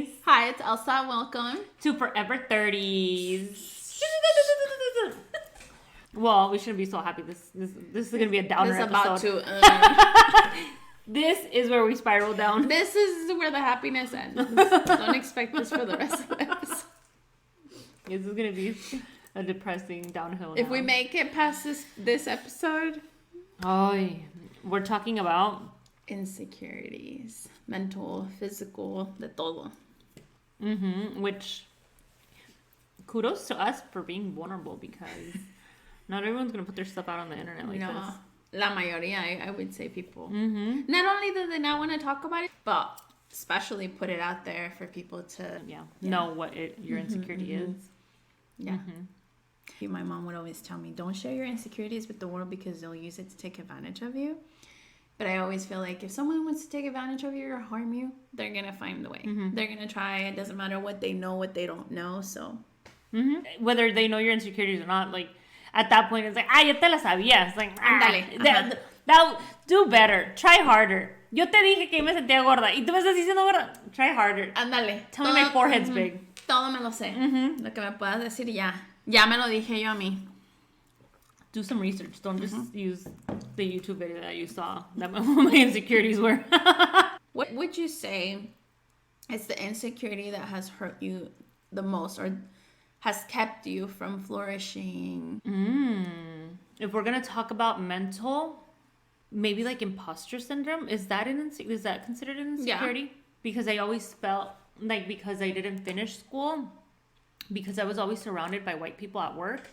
Denise. Hi, it's Elsa. Welcome to Forever 30s. Well, we shouldn't be so happy. This is going to be a downer episode. This is where we spiral down. This is where the happiness ends. Don't expect this for the rest of the episode. This is going to be a depressing downhill. If we make it past this episode. We're talking about insecurities. Mental, physical, de todo. Which, kudos to us for being vulnerable, because not everyone's going to put their stuff out on the internet like this. La mayoría, I would say people. Not only do they not want to talk about it, but especially put it out there for people to know what your insecurity is. Yeah. My mom would always tell me, don't share your insecurities with the world because they'll use it to take advantage of you. But I always feel like if someone wants to take advantage of you or harm you, they're going to find the way. They're going to try. It doesn't matter what they know, what they don't know. So whether they know your insecurities or not, like at that point, it's like, ya te la sabías. Like, that do better. Try harder. Yo te dije que me sentía gorda. Y tú me estás diciendo gorda. Try harder. Ándale. Tell me my forehead's big. Todo me lo sé. Lo que me puedas decir ya. Ya me lo dije yo a mí. Do some research. Don't just use the YouTube video that you saw. That my insecurities were. What would you say is the insecurity that has hurt you the most or has kept you from flourishing? If we're gonna talk about mental, maybe like imposter syndrome. Is that considered an insecurity? Yeah. Because I always felt like, because I didn't finish school, because I was always surrounded by white people at work.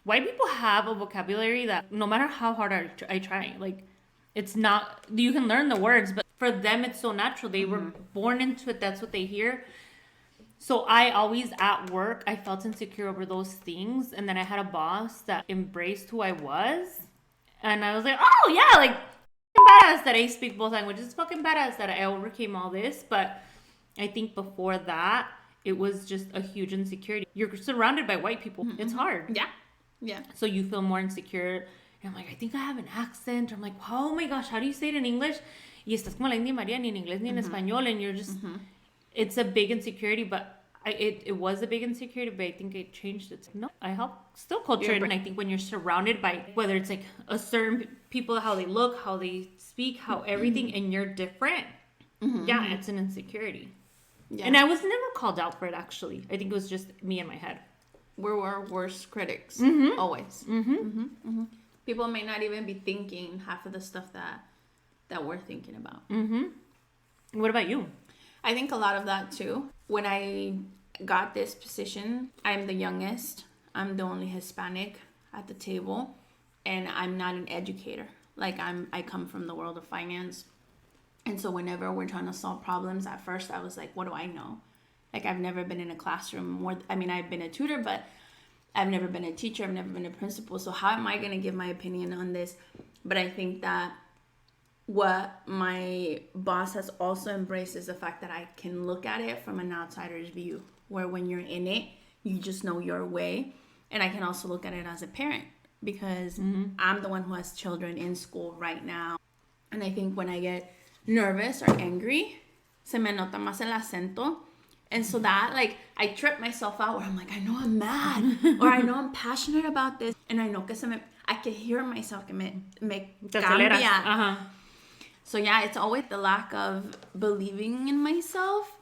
White people have a vocabulary that no matter how hard I try, like, it's not, you can learn the words, but for them it's so natural. They were born into it. That's what they hear. So I always at work, I felt insecure over those things. And then I had a boss that embraced who I was. And I was like, oh yeah, like, badass that I speak both languages. It's fucking badass that I overcame all this. But I think before that, it was just a huge insecurity. You're surrounded by white people. It's hard. Yeah. So you feel more insecure. And I'm like, I think I have an accent. I'm like, oh my gosh, how do you say it in English? Y estás como la India María, ni en inglés ni en español. And you're just, it's a big insecurity. But it was a big insecurity, but I think I changed it. No, I help still culture. And I think when you're surrounded by, whether it's like a certain people, how they look, how they speak, how everything, and you're different. Yeah, it's an insecurity. Yeah. And I was never called out for it, actually. I think it was just me in my head. We're our worst critics, always. People may not even be thinking half of the stuff that we're thinking about. What about you? I think a lot of that too. When I got this position, I'm the youngest. I'm the only Hispanic at the table, and I'm not an educator. Like, I come from the world of finance. And so whenever we're trying to solve problems, at first I was like, what do I know? Like, I've never been in a classroom. I've been a tutor, but I've never been a teacher. I've never been a principal. So how am I going to give my opinion on this? But I think that what my boss has also embraced is the fact that I can look at it from an outsider's view, where when you're in it, you just know your way. And I can also look at it as a parent, because I'm the one who has children in school right now. And I think when I get nervous or angry, se me nota más el acento. And so that, like, I trip myself out where I'm like, I know I'm mad, or I know I'm passionate about this, and I know que I can hear myself que me cambia. So yeah, it's always the lack of believing in myself.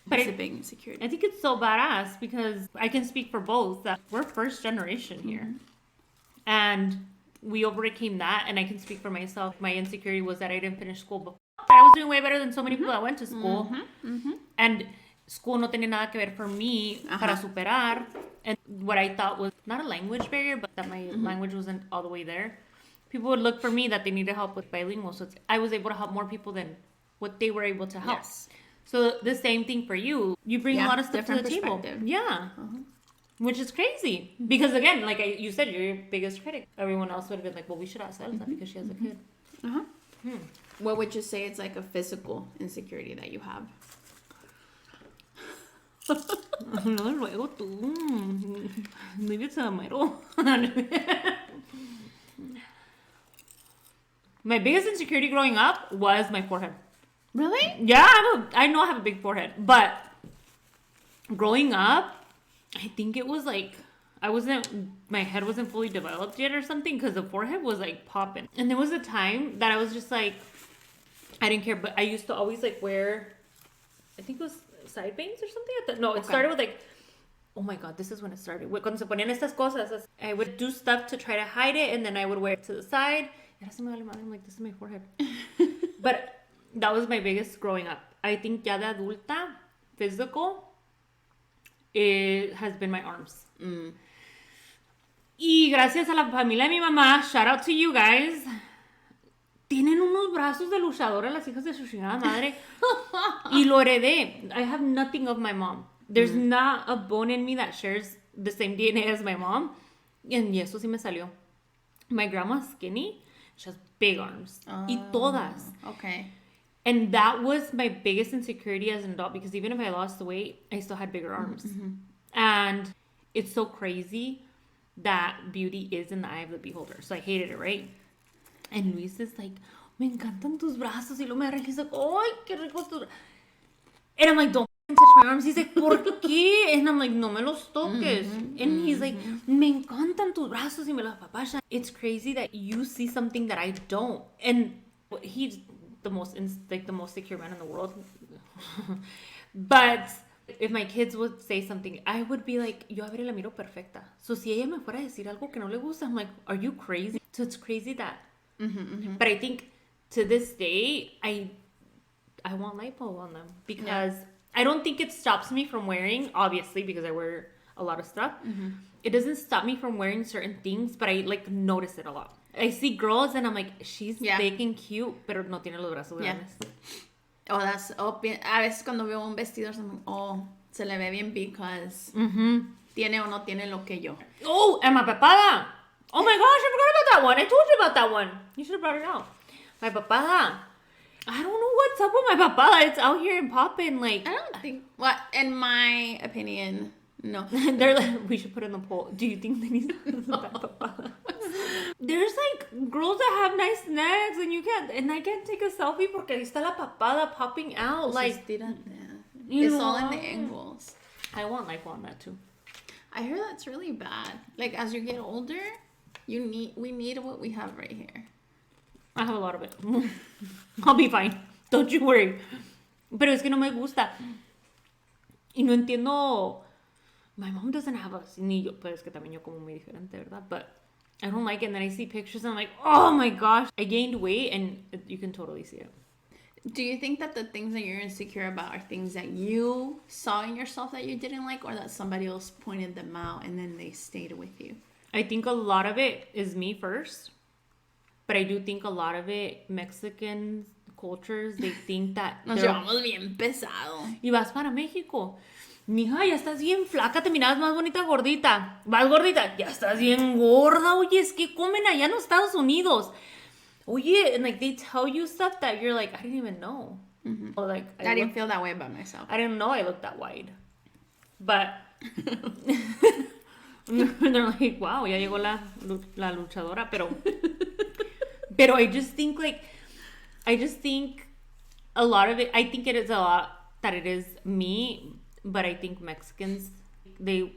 But it's a big insecurity. I think it's so badass, because I can speak for both, that we're first generation here. And we overcame that, and I can speak for myself. My insecurity was that I didn't finish school before. I was doing way better than so many people that went to school. And school no tenía nada que ver for me para superar. And what I thought was not a language barrier, but that my language wasn't all the way there. People would look for me that they needed help with bilingual. So I was able to help more people than what they were able to help. Yes. So the same thing for you. You bring a lot of stuff to the table. Yeah. Which is crazy. Because again, like you said, you're your biggest critic. Everyone else would have been like, well, we should ask Elsa because she has a kid. What would you say it's like a physical insecurity that you have? No, luego tú. Maybe it's a mero. My biggest insecurity growing up was my forehead. Really? Yeah, I know I have a big forehead, but growing up, I think it was like my head wasn't fully developed yet or something because the forehead was like popping. And there was a time that I was just like, I didn't care, but I used to always like wear, I think it was side bangs or something. No, it started with like, oh my God, this is when it started. Cuando se ponían estas cosas, I would do stuff to try to hide it, and then I would wear it to the side. I'm like, this is my forehead. But that was my biggest growing up. I think ya de adulta, physical, it has been my arms. Y gracias a la familia de mi mamá, shout out to you guys, tienen unos brazos de luchadora las hijas de su chingada madre. Y lo heredé. I have nothing of my mom. There's not a bone in me that shares the same DNA as my mom. Y eso sí me salió. My grandma's skinny. She has big arms. Y todas. Okay. And that was my biggest insecurity as an adult, because even if I lost the weight, I still had bigger arms. Mm-hmm. And it's so crazy that beauty is in the eye of the beholder. So I hated it, right? And Luis is like, me encantan tus brazos. Y luego me agarra y he's like, ay, qué rico tus brazos. And I'm like, don't touch my arms. He's like, ¿por qué? And I'm like, no me los toques. And he's like, me encantan tus brazos y me los apapachas. It's crazy that you see something that I don't. And he's the most secure man in the world. But if my kids would say something, I would be like, yo a ver la miro perfecta. So si ella me fuera a decir algo que no le gusta, I'm like, are you crazy? So it's crazy that. But I think to this day, I want lipo on them, because I don't think it stops me from wearing, obviously, because I wear a lot of stuff. It doesn't stop me from wearing certain things, but I like notice it a lot. I see girls and I'm like, she's big and cute, pero no tiene los brazos grandes. Oh, a veces cuando veo un vestido, se le ve bien because tiene o no tiene lo que yo. Oh, and my papada. Oh my gosh, I forgot about that one. I told you about that one. You should have brought it out. My papada. I don't know what's up with my papada. It's out here and popping. Like, I don't think, in my opinion, no. They're like, we should put in the poll. Do you think they need that papada? There's like girls that have nice necks and I can't take a selfie porque ahí está la papada popping out. Like, it's all in the angles. I want lipo on that too. I hear that's really bad. Like, as you get older, we need what we have right here. I have a lot of it. I'll be fine. Don't you worry. Pero es que no me gusta. Y no entiendo. My mom doesn't have a ni yo, pero es que también yo como muy diferente, ¿verdad? But I don't like it. And then I see pictures and I'm like, oh my gosh. I gained weight and you can totally see it. Do you think that the things that you're insecure about are things that you saw in yourself that you didn't like, or that somebody else pointed them out and then they stayed with you? I think a lot of it is me first. But I do think a lot of it, Mexican cultures, they think that... Nos llevamos bien pesado. Y vas para México. Mija, ya estás bien flaca, te mirabas más bonita gordita. Vas gordita, ya estás bien gorda. Oye, es que comen allá en los Estados Unidos. Oye, and like they tell you stuff that you're like, I didn't even know. Or like, I didn't feel that way about myself. I didn't know I looked that wide. But... they're like, wow, ya llegó la luchadora, pero I just think a lot of it, I think it is a lot that it is me, but I think Mexicans, they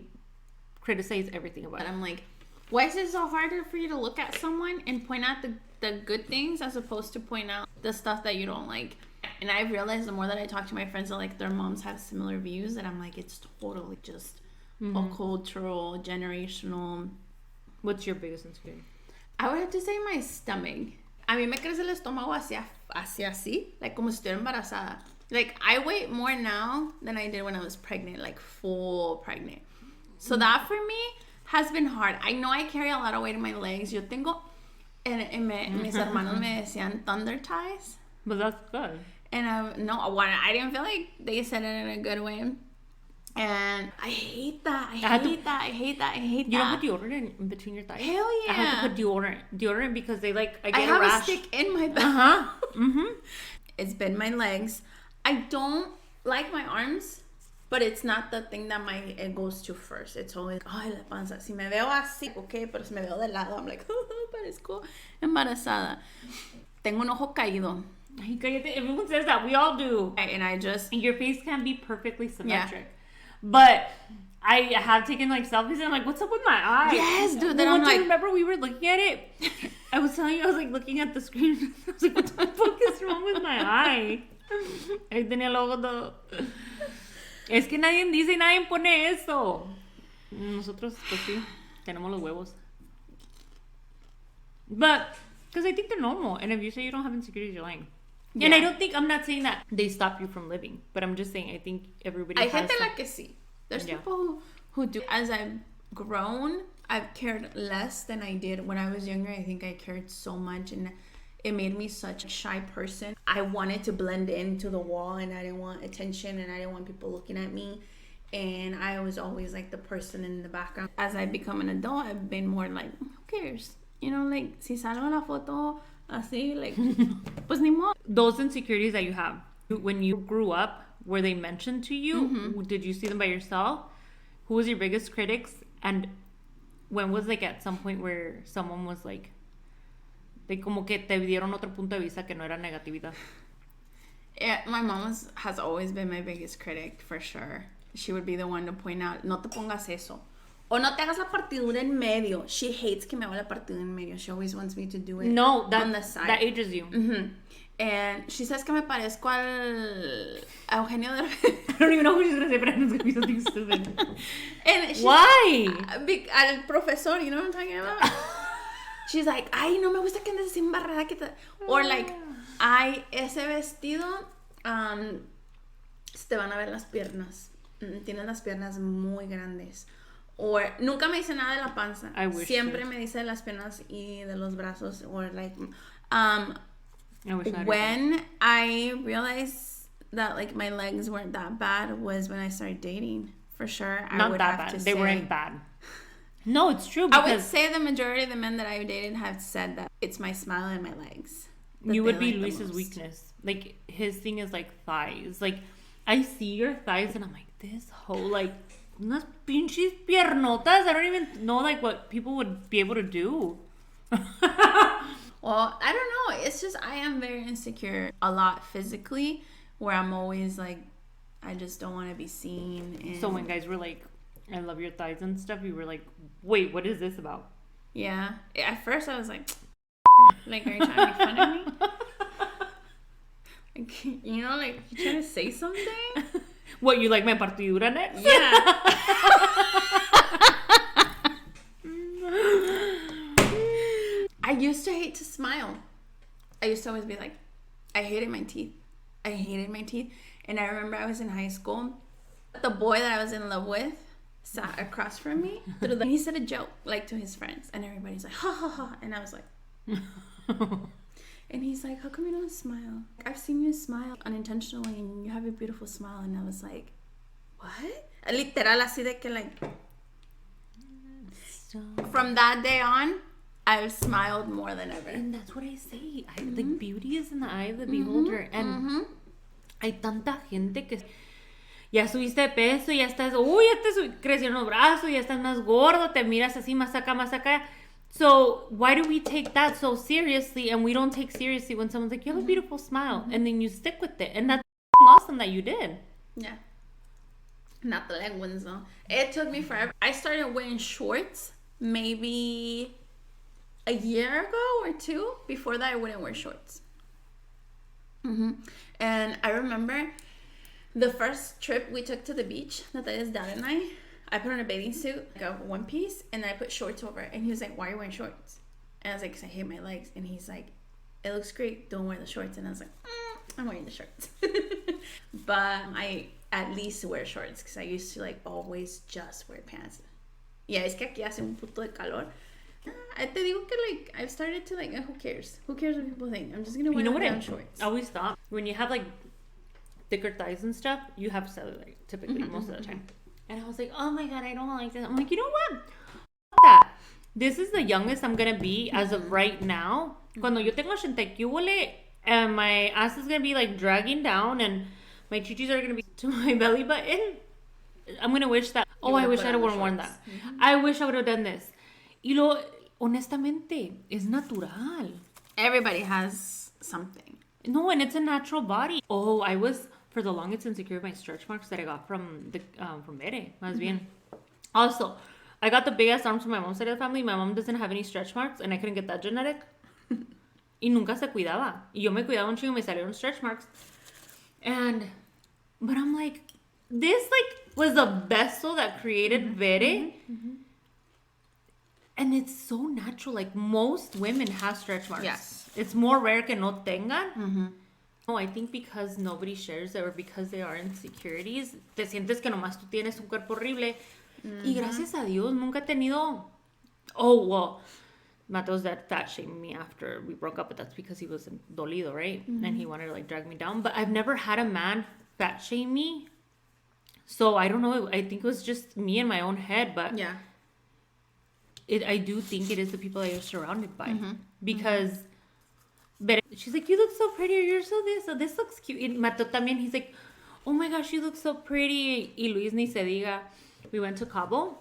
criticize everything about it. I'm like, why is it so harder for you to look at someone and point out the good things as opposed to point out the stuff that you don't like? And I've realized the more that I talk to my friends that like their moms have similar views, that I'm like, it's totally just a cultural, generational. What's your biggest insecurity? I would have to say my stomach. A mí me crece el estómago hacia así, like como si estuviera embarazada. Like, I weigh more now than I did when I was pregnant, like full pregnant. So that for me has been hard. I know I carry a lot of weight in my legs. Yo tengo, mis hermanos me decían thunder thighs. But that's good. And I didn't feel like they said it in a good way. And I hate that. I hate that. You don't put deodorant in between your thighs? Hell yeah. I have to put deodorant because they like, I get a rash. A stick in my back. It's been my legs. I don't like my arms, but it's not the thing that it goes to first. It's always, ay, la panza. Si me veo así, okay, pero si me veo de lado, I'm like, parezco embarazada. Tengo un ojo caído. Ay, cállate. Everyone says that. We all do. And I just... Your face can be perfectly symmetric. Yeah. But I have taken like selfies and I'm like, what's up with my eye? Yes, dude. Then I'm like... Remember we were looking at it? I was telling you, I was like looking at the screen. I was like, what the fuck is wrong with my eye? Ahí tenía el ojo todo. Es que nadie dice y nadie pone eso. Nosotros, pues sí, tenemos los huevos. But, because I think they're normal. And if you say you don't have insecurities, you're lying. Yeah. And I don't think, I'm not saying that they stop you from living. But I'm just saying, I think everybody has... Hay gente la que sí. There's people who do. As I've grown, I've cared less than I did. When I was younger, I think I cared so much. And it made me such a shy person. I wanted to blend into the wall. And I didn't want attention. And I didn't want people looking at me. And I was always like the person in the background. As I become an adult, I've been more like, who cares? You know, like, si salgo en la foto así, like, pues ni modo. Those insecurities that you have, when you grew up, were they mentioned to you? Mm-hmm. Did you see them by yourself? Who was your biggest critics? And when was, like, at some point where someone was like como que te dieron otro punto de vista que no era negatividad? Yeah, my mom has always been my biggest critic, for sure. She would be the one to point out, no te pongas eso. O no te hagas la partidura en medio. She hates que me haga la partidura en medio. She always wants me to do it on the side. That ages you. Mm-hmm. And she says que me parezco a Eugenio de... I don't even know who she's going to say, but I'm just going to be something stupid. And why? Al profesor, you know what I'm talking about? She's like, ay, no me gusta que andes así embarrada. Or like, ay, ese vestido, se te van a ver las piernas. Tienes las piernas muy grandes. Or nunca me dice nada de la panza. Siempre me dice de las piernas y de los brazos. Or like, when I realized that like my legs weren't that bad was when I started dating. For sure, I would have to say they weren't bad. No, it's true. I would say the majority of the men that I've dated have said that it's my smile and my legs. You would be Luis's weakness. Like his thing is like thighs. Like I see your thighs and I'm like, this whole like. Unas pinches piernotas. I don't even know like what people would be able to do. Well, I don't know. It's just I am very insecure a lot physically, where I'm always like, I just don't want to be seen. And... So when guys were like, I love your thighs and stuff, you were like, wait, what is this about? Yeah. At first I was like, are you trying to make fun of me? Like, you know, like, you trying to say something? What, you like my partidura next? Yeah. I used to hate to smile. I used to always be like, I hated my teeth. And I remember I was in high school. The boy that I was in love with sat across from me. And he said a joke, like, to his friends. And everybody's like, ha, ha, ha. And I was like... And he's like, how come you don't smile? I've seen you smile unintentionally and you have a beautiful smile. And I was like, what? Literal, así de que like... From that day on, I've smiled more than ever. And that's what I say. Like, beauty is in the eye of the beholder. And hay tanta gente que... Ya subiste de peso, ya estás... Uy, ya te crecieron los brazos, ya estás más gordo, te miras así, más acá, más acá. So why do we take that so seriously and we don't take seriously when someone's like, you have a beautiful smile, and then you stick with it, and that's awesome that you did. Yeah. Not the leg ones though. It took me forever. I started wearing shorts maybe a year ago or two. Before that, I wouldn't wear shorts. And I remember the first trip we took to the beach, Natalia's dad and I put on a bathing suit, like a one piece, and then I put shorts over it. And he was like, why are you wearing shorts? And I was like, because I hate my legs. And he's like, it looks great, don't wear the shorts. And I was like, I'm wearing the shorts. But I at least wear shorts, because I used to like always just wear pants. Yeah, es que aquí hace un puto de calor. I te digo que like, I've started to like, who cares? Who cares what people think? I'm just going to wear down shorts. I always thought, when you have like thicker thighs and stuff, you have cellulite, typically, most of the time. And I was like, oh my God, I don't like this. I'm like, you know what? F that. This is the youngest I'm going to be as of right now. Cuando yo tengo 80 and my ass is going to be like dragging down and my chichis are going to be to my belly button. I'm going to wish that, I wish I would have worn that. I wish I would have done this. Y honestamente, es natural. Everybody has something. No, and it's a natural body. Oh, I was for the longest insecure with my stretch marks that I got from the from Bere, más bien. Also, I got the big ass arms from my mom's side of the family. My mom doesn't have any stretch marks, and I couldn't get that genetic. Y nunca se cuidaba. Y yo me cuidaba un chingo, me salieron stretch marks. But I'm like, this like was the vessel that created Bere. And it's so natural. Like most women have stretch marks. Yes. It's more rare que no tengan. No, I think because nobody shares it or because they are insecurities, te sientes que nomás tú tienes un cuerpo horrible. Y gracias a Dios nunca he tenido... Oh, well, Mateo's that fat shamed me after we broke up, but that's because he was dolido, right? And he wanted to like drag me down. But I've never had a man fat shame me. So I don't know. I think it was just me in my own head, but... Yeah. I do think it is the people that you're surrounded by. Because but she's like, you look so pretty, or you're so this looks cute. And Mateo también, he's like, oh my gosh, you look so pretty. Y Luis ni se diga. We went to Cabo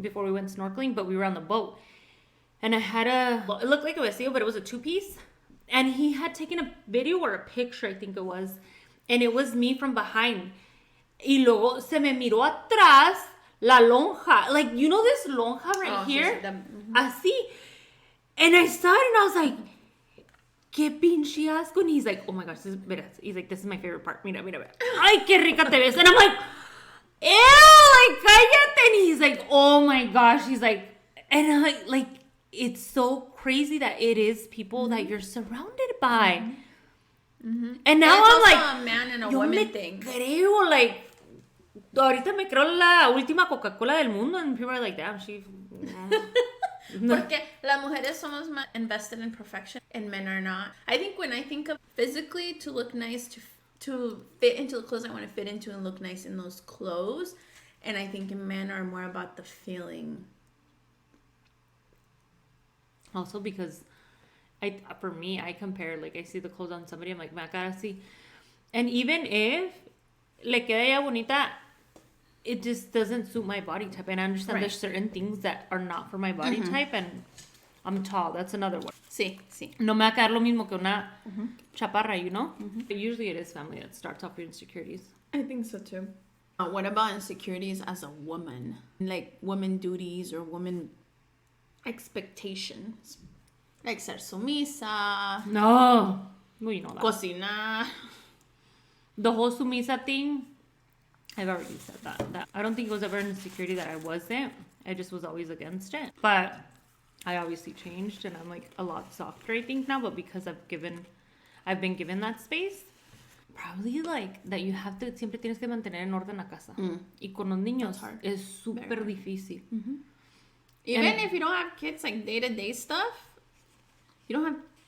before we went snorkeling, but we were on the boat. And I had it looked like a vestido, but it was a 2-piece. And he had taken a video or a picture, I think it was. And it was me from behind. Y luego se me miró atrás la lonja. Like, you know this lonja right here? Así. And I saw it and I was like, qué pinche asco. And he's like, oh my gosh, he's like, this is my favorite part. Mira. Ay, qué rica te ves. And I'm like, ew, like, cállate. And he's like, oh my gosh. He's like, and I'm like, it's so crazy that it is people that you're surrounded by. And now I'm like, a man and a yo woman me thing. creo, like, ahorita me creo la última Coca-Cola del mundo. And people are like, damn, she... Porque las mujeres somos más invested in perfection and men are not. I think when I think of physically to look nice, to fit into the clothes I want to fit into and look nice in those clothes. And I think men are more about the feeling. Also because for me, I compare, like, I see the clothes on somebody, I'm like, me cara así. And even if le queda ya bonita, it just doesn't suit my body type. And I understand there's certain things that are not for my body type. And I'm tall. That's another one. Sí. No me va a quedar lo mismo que una chaparra, you know? Usually it is family that starts off your insecurities. I think so too. What about insecurities as a woman? Like woman duties or woman expectations? Like ser sumisa. No. Well, you know that. Cocinar. The whole sumisa thing, I've already said that. I don't think it was ever an insecurity that I wasn't. I just was always against it. But I obviously changed and I'm like a lot softer, I think, now. But because I've been given that space, probably like that you have to, siempre tienes que mantener en orden la casa. Y con los niños es súper difícil. Even if you don't have kids, like day-to-day stuff,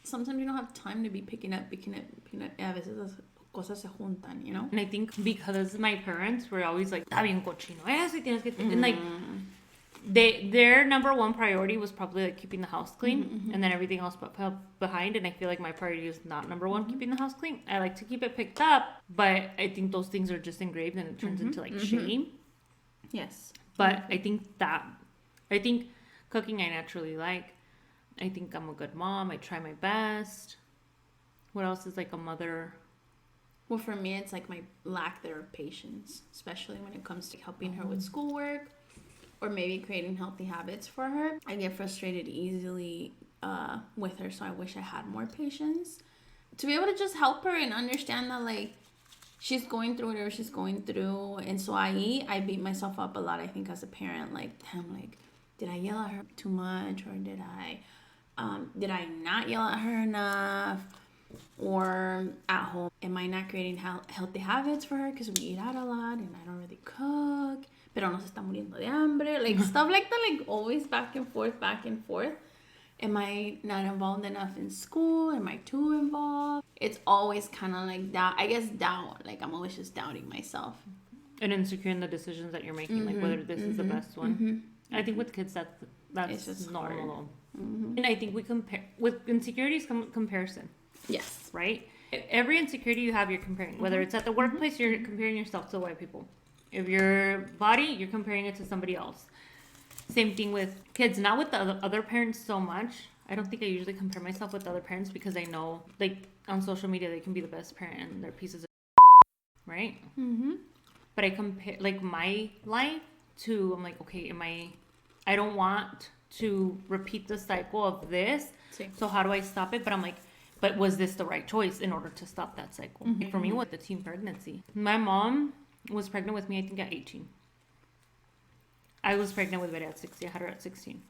sometimes you don't have time to be picking up. A veces las cosas se juntan, you know? And I think because my parents were always like, está bien cochino eso y tienes que... And like, their number one priority was probably like keeping the house clean and then everything else fell behind. And I feel like my priority is not number one, keeping the house clean. I like to keep it picked up, but I think those things are just engraved and it turns into like shame. Yes. But I think cooking I naturally like. I think I'm a good mom. I try my best. What else is like a mother? Well, for me, it's like my lack there of patience, especially when it comes to helping her with schoolwork or maybe creating healthy habits for her. I get frustrated easily with her, so I wish I had more patience to be able to just help her and understand that, like, she's going through whatever she's going through. And so I beat myself up a lot, I think, as a parent. Like, damn, like, did I yell at her too much, or did I not yell at her enough? Or at home, am I not creating healthy habits for her because we eat out a lot and I don't really cook, pero nos está muriendo de hambre, like stuff like that, like always back and forth. Am I not involved enough in school? Am I too involved? It's always kind of like that. I guess doubt, like I'm always just doubting myself. And insecure in the decisions that you're making, like whether this is the best one. I think with kids that's just normal. And I think we compare with insecurities comparison. Yes. Right? Every insecurity you have, you're comparing. Whether it's at the workplace, you're comparing yourself to white people. If your body, you're comparing it to somebody else. Same thing with kids. Not with the other parents so much. I don't think I usually compare myself with other parents because I know, like, on social media, they can be the best parent and they're pieces of right? Mm-hmm. But I compare, like, my life to, I'm like, okay, I don't want to repeat the cycle of this. Same. So how do I stop it? But I'm like, but was this the right choice in order to stop that cycle? Mm-hmm. For me, with the teen pregnancy, my mom was pregnant with me, I think, at 18. I was pregnant with Betty at 16. I had her at 16.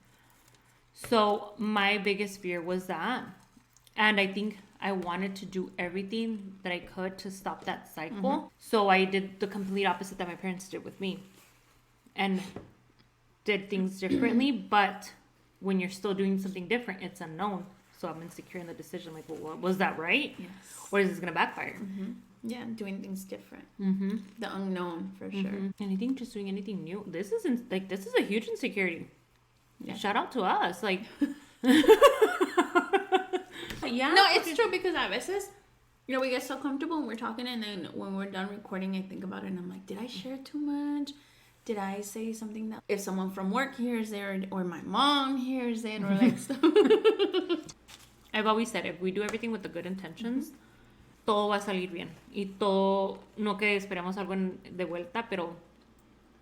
So my biggest fear was that. And I think I wanted to do everything that I could to stop that cycle. Mm-hmm. So I did the complete opposite that my parents did with me. And did things differently. But when you're still doing something different, it's unknown. So I'm insecure in the decision. Like, well, was that right? Yes. Or is this going to backfire? Mm-hmm. Yeah, doing things different. Mm-hmm. The unknown, for sure. And I think just doing anything new. This is a huge insecurity. Yeah. Shout out to us. Like, yeah. No, it's true because a veces, you know, we get so comfortable when we're talking, and then when we're done recording, I think about it, and I'm like, did I share too much? Did I say something that if someone from work hears it, or my mom hears it, or like stuff? I've always said, if we do everything with the good intentions, todo va a salir bien. Y todo, no que esperemos algo de vuelta, pero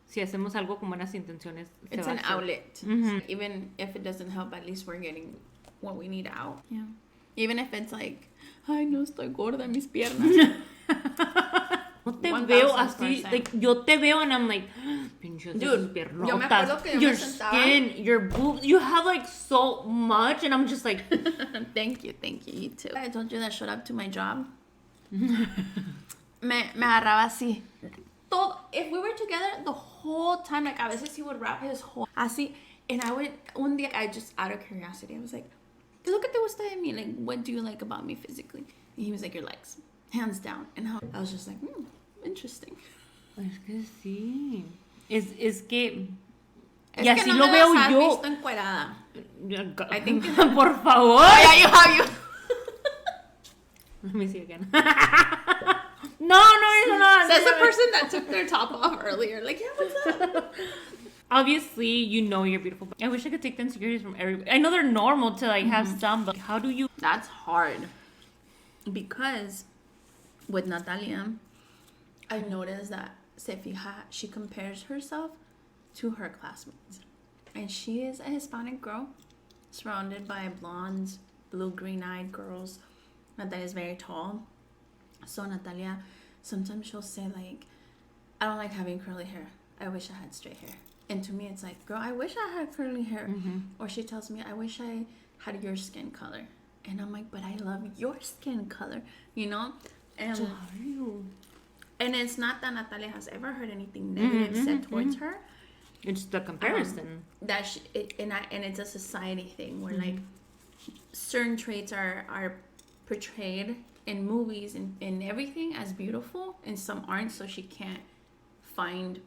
si hacemos algo con buenas intenciones, it's an outlet. Mm-hmm. Even if it doesn't help, at least we're getting what we need out. Yeah. Even if it's like, ay, no estoy gorda, mis piernas. No te veo así, like, yo te veo and I'm like, pinches dude, yo me acuerdo que yo your me sentaba. Skin, your boobs, you have like so much, and I'm just like, thank you, you too. I told you that I showed up to my job. me agarraba así. Todo, if we were together the whole time, like a veces he would wrap his whole así, and I would, one day, I just, out of curiosity, I was like, ¿qué es lo que te gusta de mí? Like, what do you like about me physically? And he was like, your legs. Hands down. And I was just like, interesting. Es que sí. Es que... Es y así que no lo me veo las has yo. Visto encuerada. I think... Por favor. Yeah, you have. Let me see again. No, it's not. Says the person that took their top off earlier. Like, yeah, what's up? Obviously, you know you're beautiful. I wish I could take the insecurities from everybody. I know they're normal to like have some, but how do you... That's hard. Because with Natalia, I noticed that she compares herself to her classmates. And she is a Hispanic girl surrounded by blondes, blue, green-eyed girls. Natalia is very tall. So Natalia, sometimes she'll say like, I don't like having curly hair. I wish I had straight hair. And to me, it's like, girl, I wish I had curly hair. Mm-hmm. Or she tells me, I wish I had your skin color. And I'm like, but I love your skin color, you know? And, so how are you? And it's not that Natalia has ever heard anything negative said towards her. It's the comparison. And it's a society thing where like certain traits are portrayed in movies and in everything as beautiful, and some aren't, so she can't find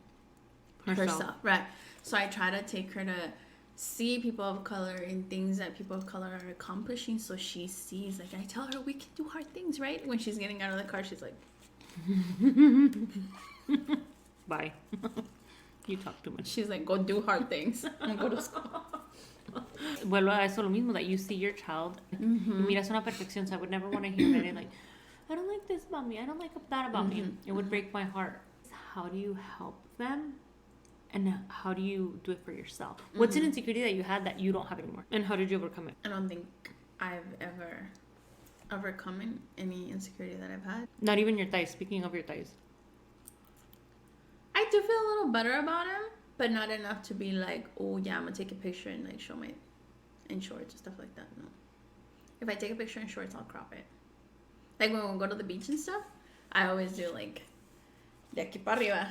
herself. Right. So I try to take her to see people of color and things that people of color are accomplishing, so she sees, like, I tell her we can do hard things, right? When she's getting out of the car, she's like, bye. You talk too much. She's like, go do hard things and go to school. Vuelvo a eso lo mismo, that you see your child, miras una perfección, so I would never want to hear it like, I don't like this about me, I don't like that about me. It would break my heart. How do you help them? And how do you do it for yourself? What's an insecurity that you had that you don't have anymore? And how did you overcome it? I don't think I've ever overcome any insecurity that I've had. Not even your thighs. Speaking of your thighs. I do feel a little better about them, but not enough to be like, oh yeah, I'm gonna take a picture and like show my in shorts and stuff like that. No. If I take a picture in shorts, I'll crop it. Like when we go to the beach and stuff, I always do like de aquí para arriba.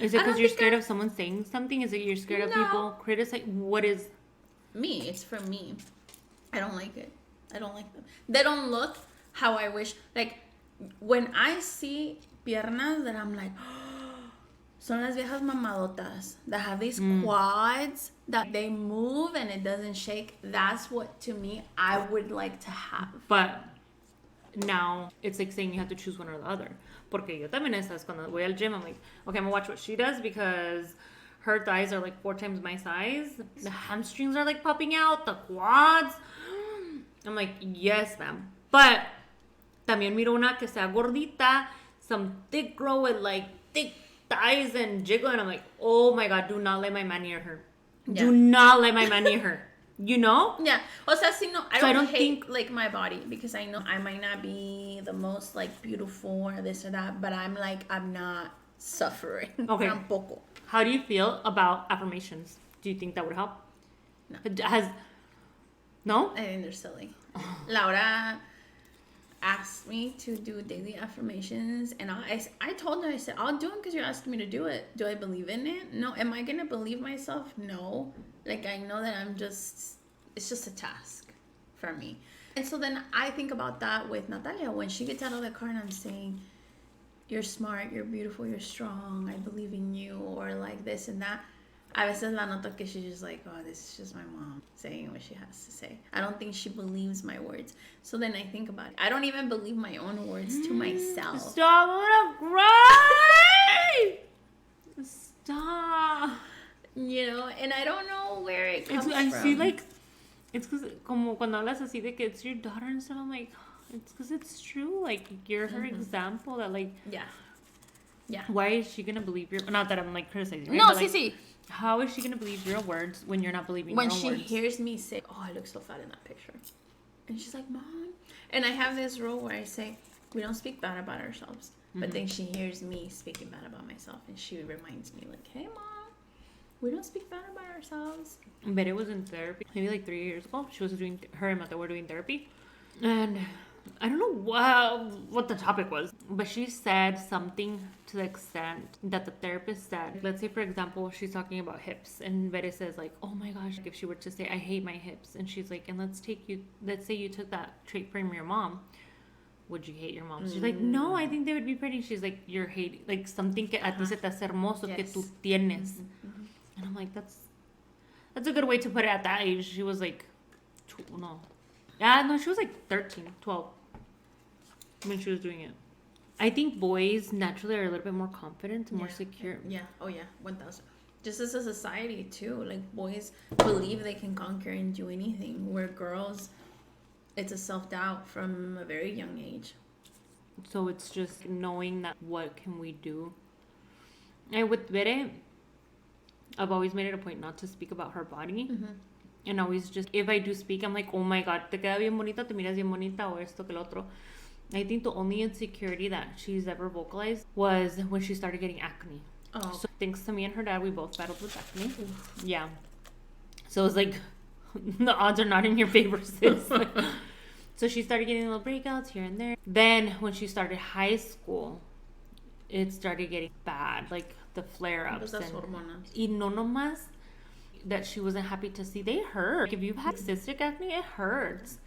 Is it because you're scared of someone saying something? Is it you're scared of people criticizing? What is... Me. It's for me. I don't like it. I don't like them. They don't look how I wish. Like, when I see piernas that I'm like, oh, son las viejas mamadotas that have these quads that they move and it doesn't shake. That's what, to me, I would like to have. But now it's like saying you have to choose one or the other. Porque yo también esas, cuando voy al gym, I'm like, okay, I'm gonna watch what she does because Her thighs are like 4 times my size. The hamstrings are like popping out. The quads. I'm like, yes, ma'am. But también miro una que sea gordita, some thick girl with like thick thighs and jiggle, and I'm like, oh my god, do not let my man near her. Yeah. Do not let my man near her. You know? Yeah. O sea, si no, I don't hate like my body because I know I might not be the most like beautiful or this or that, but I'm not suffering. Okay. Tampoco. How do you feel about affirmations? Do you think that would help? No. No? I think they're silly. Laura asked me to do daily affirmations, and I told her, I said, I'll do it because you're asking me to do it. Do I believe in it? No. Am I going to believe myself? No. Like, I know that it's just a task for me. And so then I think about that with Natalia when she gets out of the car and I'm saying, you're smart, you're beautiful, you're strong, I believe in you, or like this and that. A veces la noto que she's just like, oh, this is just my mom saying what she has to say. I don't think she believes my words. So then I think about it. I don't even believe my own words to myself. Stop, I'm gonna cry! Stop. You know, and I don't know where it comes from. I see, like, it's because, como cuando hablas así de que it's your daughter and stuff, I'm like, it's because it's true. Like, you're her example that, like, yeah. Why is she gonna believe your? Not that I'm like criticizing. Right? No, but, like, sí. How is she gonna believe your words when you're not believing your own words? When she hears me say, "Oh, I look so fat in that picture," and she's like, "Mom," and I have this rule where I say, "We don't speak bad about ourselves," but then she hears me speaking bad about myself, and she reminds me, like, "Hey, Mom, we don't speak bad about ourselves." But it was in therapy, maybe like 3 years ago. Her and Mata were doing therapy, and I don't know what the topic was, but she said something to the extent that the therapist said, let's say, for example, she's talking about hips, and Bere says, like, oh my gosh, if she were to say, I hate my hips, and she's like, and let's say you took that trait from your mom, would you hate your mom? She's like, no, I think they would be pretty. She's like, you're hating, like, something que a ti se te hace hermoso que tú tienes. And I'm like, that's a good way to put it at that age. She was like, she was like 13, 12 when she was doing it. I think boys naturally are a little bit more confident and more secure. Yeah. Oh, yeah. 1,000. Just as a society, too. Like, boys believe they can conquer and do anything. Where girls, it's a self-doubt from a very young age. So it's just knowing that what can we do. And with Bere, I've always made it a point not to speak about her body. And always just, if I do speak, I'm like, oh my god, te queda bien bonita, te miras bien bonita, o esto que lo otro. I think the only insecurity that she's ever vocalized was when she started getting acne. Oh. So thanks to me and her dad, we both battled with acne. Yeah. So it's like, the odds are not in your favor, sis. So she started getting little breakouts here and there. Then when she started high school, it started getting bad, like the flare-ups. Y no nomás that she wasn't happy to see, they hurt. Like, if you've had cystic acne, it hurts.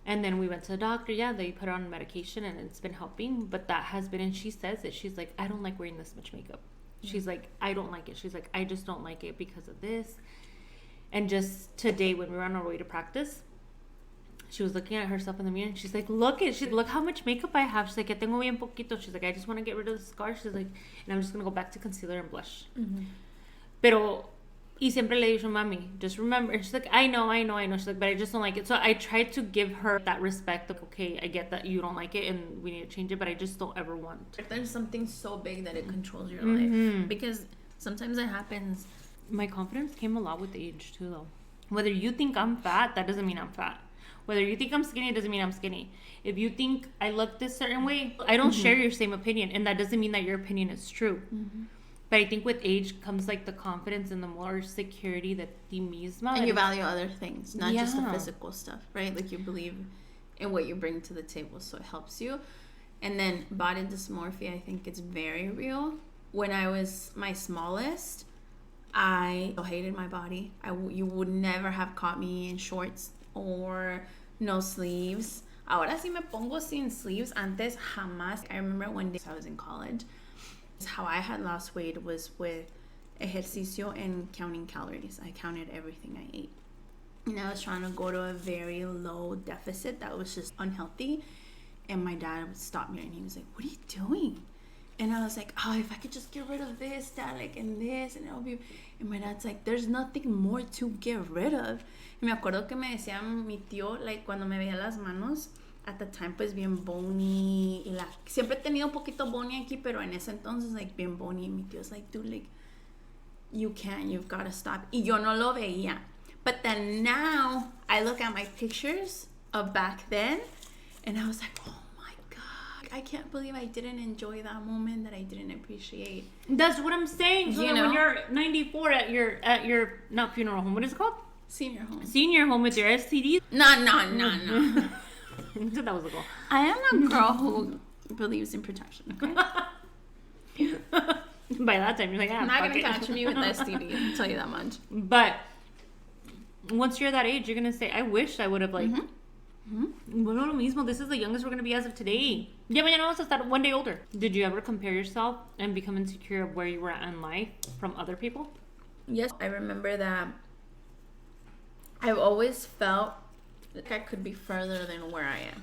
And then we went to the doctor. Yeah, they put her on medication and it's been helping. But that has been, and she says it. She's like, I don't like wearing this much makeup. She's like, I don't like it. She's like, I just don't like it because of this. And just today when we were on our way to practice, she was looking at herself in the mirror and she's like, look how much makeup I have. She's like, ya tengo bien poquito. She's like, I just want to get rid of the scar. She's like, and I'm just going to go back to concealer and blush. Pero, y siempre le digo, mami, just remember. And she's like, I know. She's like, but I just don't like it. So I tried to give her that respect of, okay, I get that you don't like it and we need to change it, but I just don't ever want. There's something so big that it controls your life. Because sometimes it happens. My confidence came a lot with age too, though. Whether you think I'm fat, that doesn't mean I'm fat. Whether you think I'm skinny, it doesn't mean I'm skinny. If you think I look this certain way, I don't share your same opinion. And that doesn't mean that your opinion is true. But I think with age comes like the confidence and the more security that ti misma. And you value other things, not just the physical stuff, right? Like you believe in what you bring to the table, so it helps you. And then body dysmorphia, I think it's very real. When I was my smallest, I hated my body. You would never have caught me in shorts or no sleeves. Ahora sí me pongo sin sleeves. Antes jamás. I remember one day I was in college. How I had lost weight was with ejercicio and counting calories. I counted everything I ate. And I was trying to go to a very low deficit that was just unhealthy. And my dad would stop me and he was like, what are you doing? And I was like, oh, if I could just get rid of this, that, like, and this, and it'll be... And my dad's like, there's nothing more to get rid of. Y me acuerdo que me decía mi tío, like, cuando me veía las manos, at the time, pues, bien bony. Y siempre he tenido un poquito bony aquí, pero en ese entonces, like, bien bony. Y mi tío's like, dude, like, you've got to stop. Y yo no lo veía. But then now, I look at my pictures of back then, and I was like, oh, I can't believe I didn't enjoy that moment, that I didn't appreciate. That's what I'm saying. So you know? When you're 94 at your not funeral home, what is it called? Senior home with your STDs. No. So that was a goal. I am a girl who believes in protection. Okay. By that time, you're like, I'm not gonna catch me with STD. I'll tell you that much. But once you're that age, you're gonna say, I wish I would have like. Bueno, lo mismo. This is the youngest we're going to be as of today. Ya mañana vamos a estar one day older. Did you ever compare yourself and become insecure of where you were at in life from other people? Yes, I remember that I've always felt like I could be further than where I am.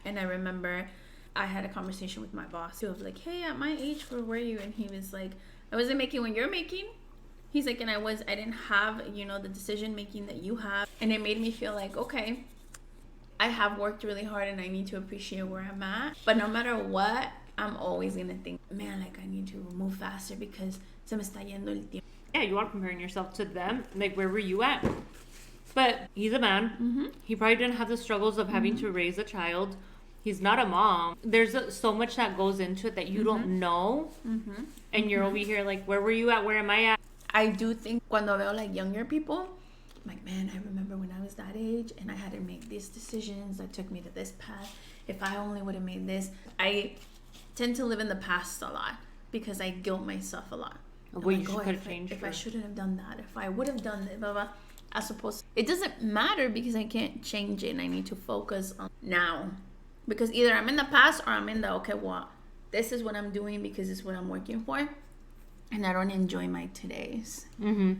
And I remember I had a conversation with my boss who was like, hey, at my age, where were you? And he was like, I wasn't making what you're making. He's like, and I didn't have, the decision making that you have. And it made me feel like, okay, I have worked really hard and I need to appreciate where I'm at. But no matter what, I'm always going to think, man, like I need to move faster because se me está yendo el tiempo. Yeah, you are comparing yourself to them. Like, where were you at? But he's a man. He probably didn't have the struggles of having to raise a child. He's not a mom. There's so much that goes into it that you don't know. And you're over here like, where were you at? Where am I at? I do think cuando veo like younger people, I'm like, man, I remember when I was that age and I had to make these decisions that took me to this path. If I only would have made this. I tend to live in the past a lot because I guilt myself a lot. Well, you could have changed. If I shouldn't have done that, if I would have done it, blah, blah, as opposed to, it doesn't matter because I can't change it and I need to focus on now. Because either I'm in the past or I'm in the, okay, well, this is what I'm doing because it's what I'm working for. And I don't enjoy my todays,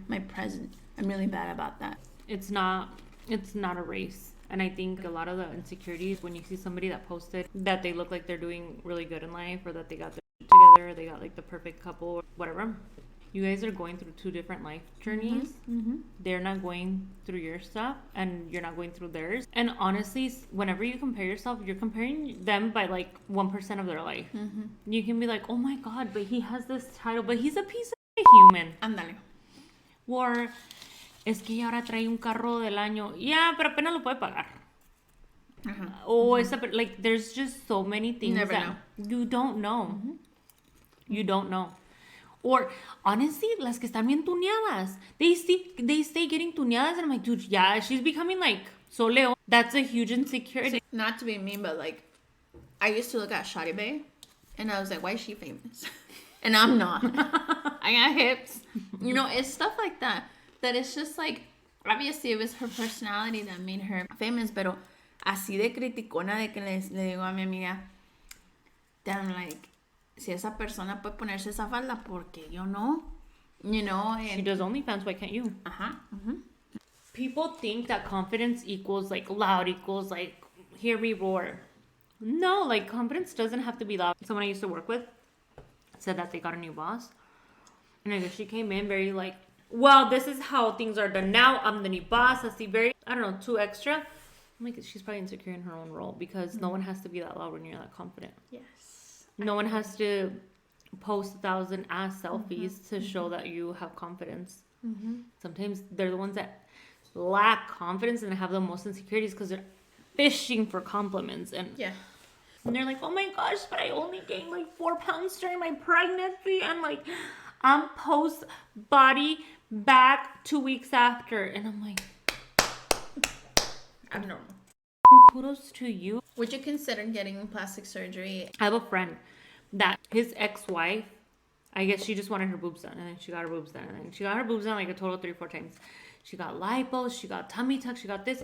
my present. I'm really bad about that. It's not a race. And I think a lot of the insecurities, when you see somebody that posted that they look like they're doing really good in life or that they got their shit together, or they got like the perfect couple or whatever, you guys are going through two different life journeys. They're not going through your stuff and you're not going through theirs. And honestly, whenever you compare yourself, you're comparing them by like 1% of their life. You can be like, oh my God, but he has this title, but he's a piece of human. Ándale. Or, es que ahora trae un carro del año. Yeah, pero apenas lo puede pagar. Or, like, there's just so many things you don't know. You don't know. Or, honestly, las que están bien tuneadas. They stay getting tuneadas, and I'm like, dude, yeah, she's becoming like so Leo. That's a huge insecurity. Not to be mean, but like, I used to look at Shadi Bae, and I was like, why is she famous? And I'm not. I got hips. It's stuff like that. That it's just like, obviously it was her personality that made her famous, pero así de criticona de que le digo a mi amiga, damn, like, si esa persona puede ponerse esa falda, porque yo no, and she does OnlyFans, why can't you? People think that confidence equals like loud, equals like hear me roar. No, like confidence doesn't have to be loud. Someone I used to work with said that they got a new boss, and I guess she came in very like, well, this is how things are done now. I'm the new boss. I see very, I don't know, too extra. I'm like, she's probably insecure in her own role because no one has to be that loud when you're that confident. Yes. No one has to post 1,000 ass selfies to show that you have confidence. Sometimes they're the ones that lack confidence and have the most insecurities because they're fishing for compliments. And they're like, oh my gosh, but I only gained like 4 pounds during my pregnancy. And like, I'm post body back 2 weeks after. And I'm like, abnormal. Kudos to you. Would you consider getting plastic surgery? I have a friend that his ex-wife, I guess she just wanted her boobs done, and then she got her boobs done, and then she got her boobs done like a total of 3-4 times. She got lipo, she got tummy tuck, she got this.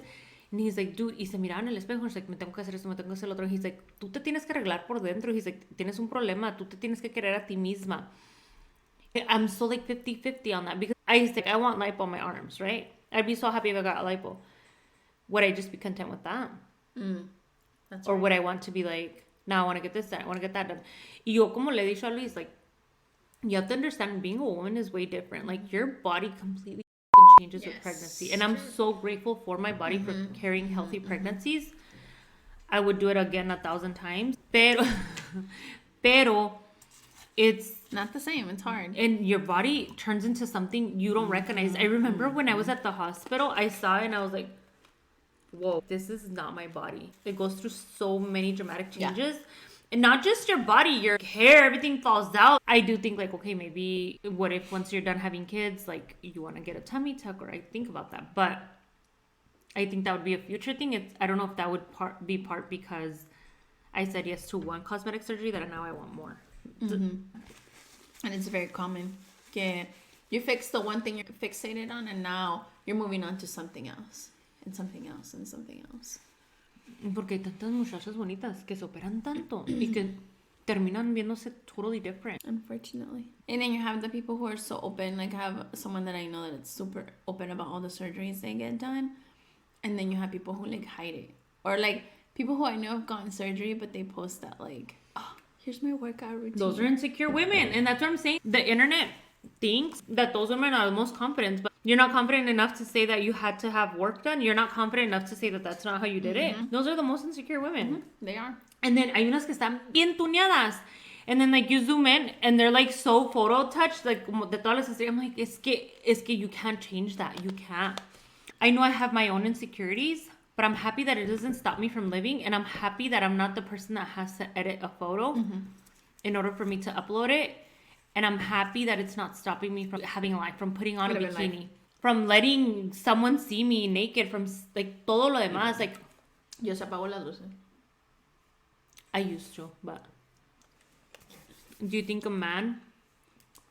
And he's like, dude, y se miraba en el espejo, he's like, me tengo que hacer esto, me tengo que hacer lo otro. He's like, tú te tienes que arreglar por dentro. He's like, tienes un problema, tú te tienes que querer a ti misma. I'm so like 50-50 on that because I want lipo on my arms, right? I'd be so happy if I got a lipo. Would I just be content with that? That's or right. would I want to be like Now I want to get this done. I want to get that done. Y yo como le he dicho a Luis, like, you have to understand being a woman is way different. Like, your body completely changes with pregnancy. And I'm so grateful for my body for carrying healthy pregnancies. I would do it again 1,000 times. Pero it's not the same. It's hard. And your body turns into something you don't recognize. I remember when I was at the hospital, I saw it and I was like, whoa, this is not my body. It goes through so many dramatic changes. Yeah. And not just your body, your hair, everything falls out. I do think like, okay, maybe what if once you're done having kids, like you want to get a tummy tuck, or I think about that. But I think that would be a future thing. I don't know if that would be part because I said yes to one cosmetic surgery that now I want more. Mm-hmm. And it's very common. Que you fix the one thing you're fixated on and now you're moving on to something else. And something else and something else. Porque hay tantas muchachas bonitas que se operan tanto y que terminan viéndose totally different. Unfortunately. And then you have the people who are so open. Like I have someone that I know that is super open about all the surgeries they get done. And then you have people who like hide it. Or like people who I know have gotten surgery but they post that like, oh, here's my workout routine. Those are insecure women. And that's what I'm saying. The internet thinks that those women are the most confident, but you're not confident enough to say that you had to have work done. You're not confident enough to say that that's not how you did it. Those are the most insecure women. They are. And then hay unas que están bien tuneadas. And then like you zoom in and they're like so photo touched, like de todas las estrellas. I'm like, es que you can't change that. You can't. I know I have my own insecurities, but I'm happy that it doesn't stop me from living. And I'm happy that I'm not the person that has to edit a photo in order for me to upload it. And I'm happy that it's not stopping me from having a life, from putting on a bikini, from letting someone see me naked, from like todo lo demás. Like, yo se apagó las luces. I used to, but do you think a man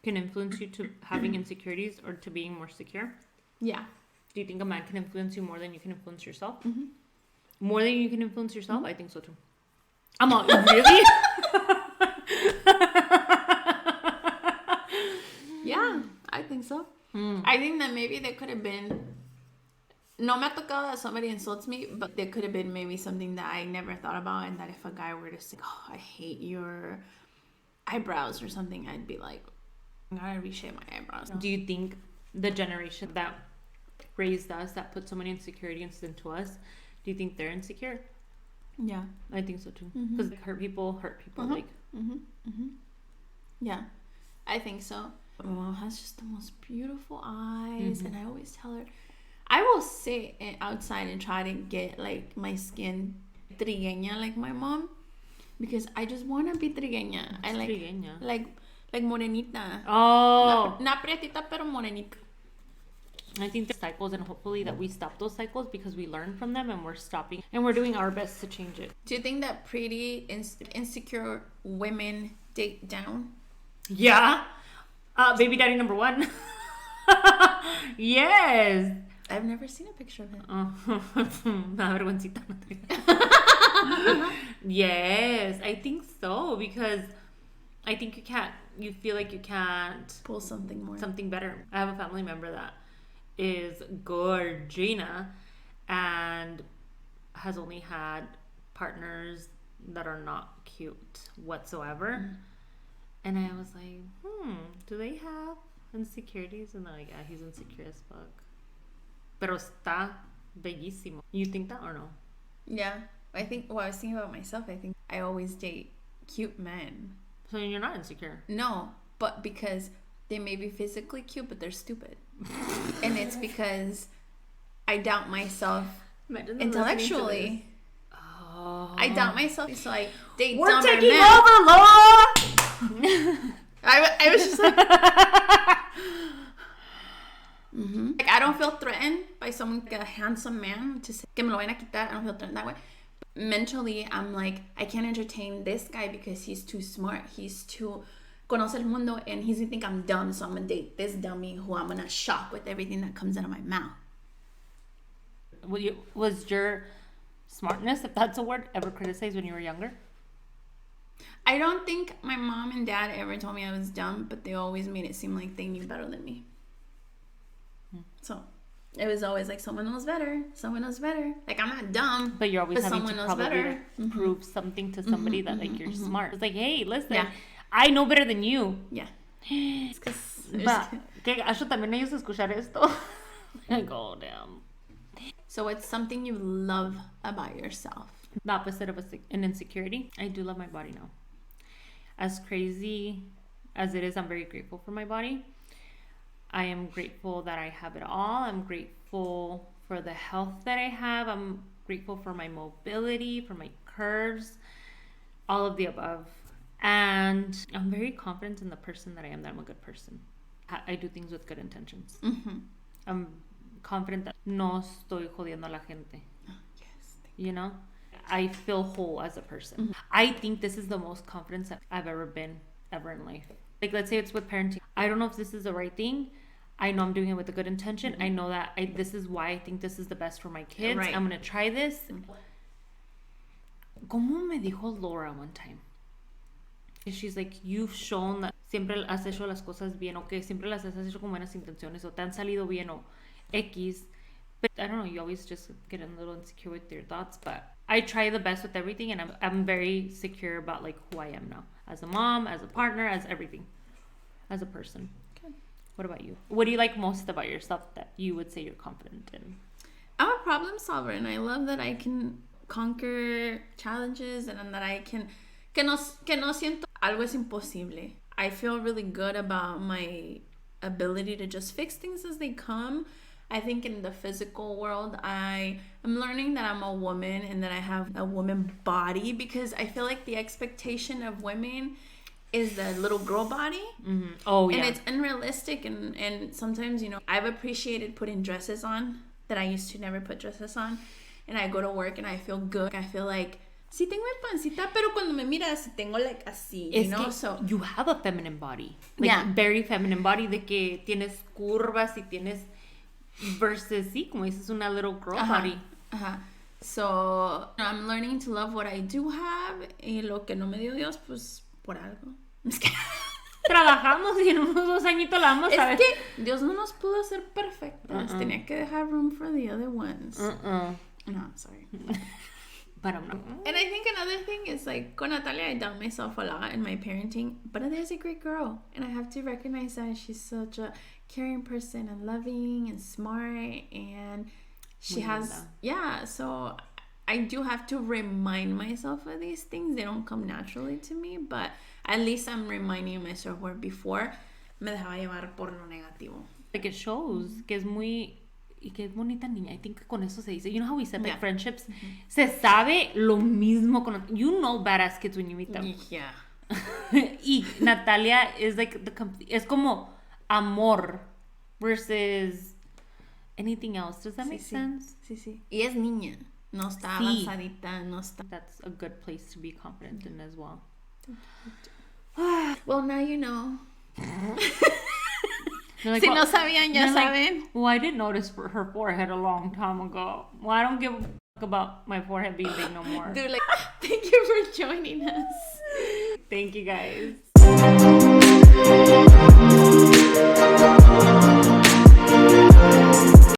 can influence you to having insecurities or to being more secure? Yeah. Do you think a man can influence you more than you can influence yourself? More than you can influence yourself? I think so too. I'm all, really? Yeah, I think so. I think that maybe there could have been, no me ha tocado that somebody insults me, but there could have been maybe something that I never thought about, and that if a guy were to say, oh, I hate your eyebrows or something, I'd be like, I gotta reshape my eyebrows. Do you think the generation that raised us, that put so many insecurities into us, do you think they're insecure? Yeah. I think so too. Because hurt people. Like. Yeah, I think so. My mom has just the most beautiful eyes, and I always tell her, I will sit outside and try to get like my skin trigueña like my mom, because I just want to be trigueña. I like trigueña? Like morenita. Oh, not prietita, pero morenita. I think the cycles, and hopefully that we stop those cycles because we learn from them and we're stopping and we're doing our best to change it. Do you think that pretty insecure women date down? Yeah. Baby daddy number 1. Yes. I've never seen a picture of him. Yes, I think so, because I think you feel like you can't pull something better. I have a family member that is Gorgina and has only had partners that are not cute whatsoever. And I was like, do they have insecurities? And they're like, yeah, he's insecure as fuck. Pero está bellísimo. You think that or no? Yeah. I was thinking about myself. I think I always date cute men. So you're not insecure? No, but because they may be physically cute, but they're stupid. And it's because I doubt myself intellectually. Oh. I doubt myself, so I date We're dumber taking men. over, Laura! I was just like, like, I don't feel threatened by someone, like a handsome man, to say que me lo vayan a quitar. I don't feel threatened that way. But mentally, I'm like, I can't entertain this guy because he's too smart. He's too conoce el mundo, and he's gonna think I'm dumb, so I'm gonna date this dummy who I'm gonna shock with everything that comes out of my mouth. Was your smartness, if that's a word, ever criticized when you were younger? I don't think my mom and dad ever told me I was dumb, but they always made it seem like they knew better than me. So It was always like, someone knows better. Someone knows better. Like, I'm not dumb. But you're always having someone to knows probably better. prove something to somebody that, like, you're smart. It's like, hey, listen, Yeah. I know better than you. Yeah. But, que gacho también ellos escuchar esto. Like, oh, damn. So it's something you love about yourself. The opposite of an insecurity. I do love my body now. As crazy as it is, I'm very grateful for my body. I am grateful that I have it all. I'm grateful for the health that I have. I'm grateful for my mobility, for my curves, all of the above. And I'm very confident in the person that I am, that I'm a good person. I do things with good intentions. Mm-hmm. I'm confident that no estoy jodiendo a la gente. Yes. You know? I feel whole as a person. Mm-hmm. I think this is the most confidence that I've ever been, ever in life. Like, let's say it's with parenting. I don't know if this is the right thing. I know I'm doing it with a good intention. I know that this is why I think this is the best for my kids. Right. I'm going to try this. Como me dijo Laura one time? She's like, you've shown that siempre has hecho las cosas bien, o que siempre las has hecho con buenas intenciones, o te han salido bien, o X. But I don't know, you always just get a little insecure with your thoughts. But I try the best with everything, and I'm very secure about, like, who I am now. As a mom, as a partner, as everything. As a person. Good. What about you? What do you like most about yourself that you would say you're confident in? I'm a problem solver, and I love that I can conquer challenges, and that I can... Que no siento algo es imposible. I feel really good about my ability to just fix things as they come. I think in the physical world, I am learning that I'm a woman and that I have a woman body, because I feel like the expectation of women is the little girl body. Mm-hmm. Oh, yeah. And it's unrealistic. And sometimes, you know, I've appreciated putting dresses on that I used to never put dresses on. And I go to work and I feel good. I feel like, sí tengo mi pancita, pero cuando me miras, tengo like así, you know? So you have a feminine body. Like, yeah. Very feminine body, de que tienes curvas y tienes... Versus, sí, como dices, una little girl body. So, I'm learning to love what I do have, y lo que no me dio Dios, pues, por algo. Trabajamos y en unos 2 añitos la vamos a ver. Es que Dios no nos pudo hacer perfectas. Tenía que dejar room for the other ones. No, I'm sorry. But I'm not. And I think another thing is, like, con Natalia, I doubt myself a lot in my parenting, but Adele's a great girl, and I have to recognize that she's such a caring person and loving and smart, and she has, yeah, so I do have to remind myself of these things. They don't come naturally to me, but at least I'm reminding myself where before me dejaba llevar por lo negativo. Like, it shows que es muy... Y que es bonita niña. I think con eso se dice. You know how we said, like, friendships? Se sabe lo mismo con... You know badass kids when you meet them. Yeah. Y Natalia is like the complete... Es como amor versus anything else. Does that make sense? Sí. Y es niña. No está avanzadita. No está... That's a good place to be confident in as well. Well, now you know. Like, si no sabían, ya saben. Like, well, I did notice her forehead a long time ago. Well, I don't give a fuck about my forehead being big no more. Dude, like, thank you for joining us. Thank you, guys.